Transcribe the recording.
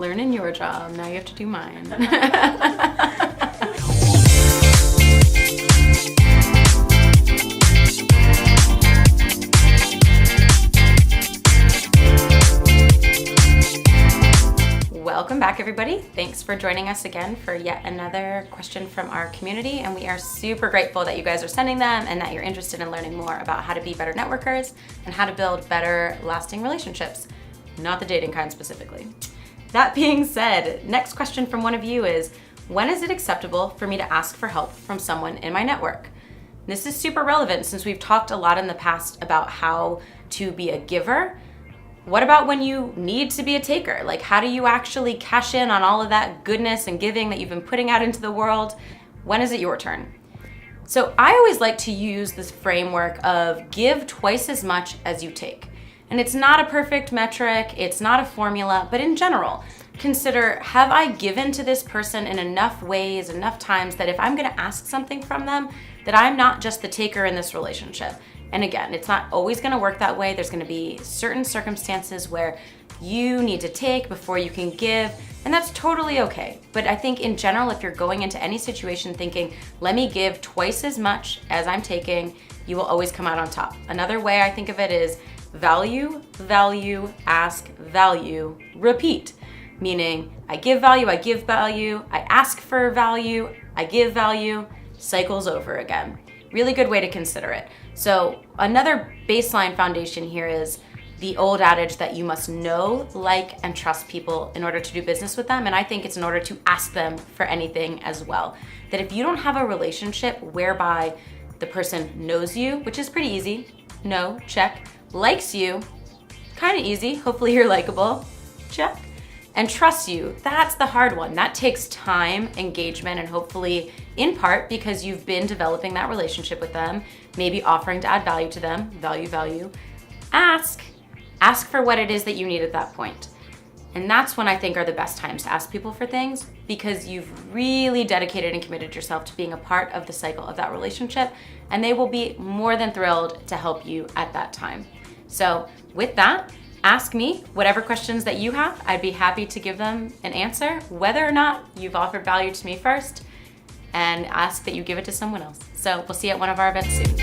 learning your job. Now you have to do mine. Welcome back, everybody. Thanks for joining us again for yet another question from our community. And we are super grateful that you guys are sending them and that you're interested in learning more about how to be better networkers and how to build better, lasting relationships. Not the dating kind specifically. That being said, next question from one of you is, when is it acceptable for me to ask for help from someone in my network? This is super relevant since we've talked a lot in the past about how to be a giver. What about when you need to be a taker? Like, how do you actually cash in on all of that goodness and giving that you've been putting out into the world? When is it your turn? So I always like to use this framework of give twice as much as you take. And it's not a perfect metric, it's not a formula, but in general, consider, have I given to this person in enough ways, enough times that if I'm gonna ask something from them, that I'm not just the taker in this relationship. And again, it's not always gonna work that way. There's gonna be certain circumstances where you need to take before you can give, and that's totally okay. But I think in general, if you're going into any situation thinking, let me give twice as much as I'm taking, you will always come out on top. Another way I think of it is value, value, ask, value, repeat. Meaning, I give value, I ask for value, I give value, cycles over again. Really good way to consider it. So another baseline foundation here is the old adage that you must know, like, and trust people in order to do business with them. And I think it's in order to ask them for anything as well. That if you don't have a relationship whereby the person knows you, which is pretty easy, know, check, likes you, kind of easy, hopefully you're likable, check, and trusts you, that's the hard one. That takes time, engagement, and hopefully in part because you've been developing that relationship with them, maybe offering to add value to them, value. Ask for what it is that you need at that point. And that's when I think are the best times to ask people for things, because you've really dedicated and committed yourself to being a part of the cycle of that relationship, and they will be more than thrilled to help you at that time. So with that, ask me whatever questions that you have. I'd be happy to give them an answer, whether or not you've offered value to me first, and ask that you give it to someone else. So we'll see you at one of our events soon.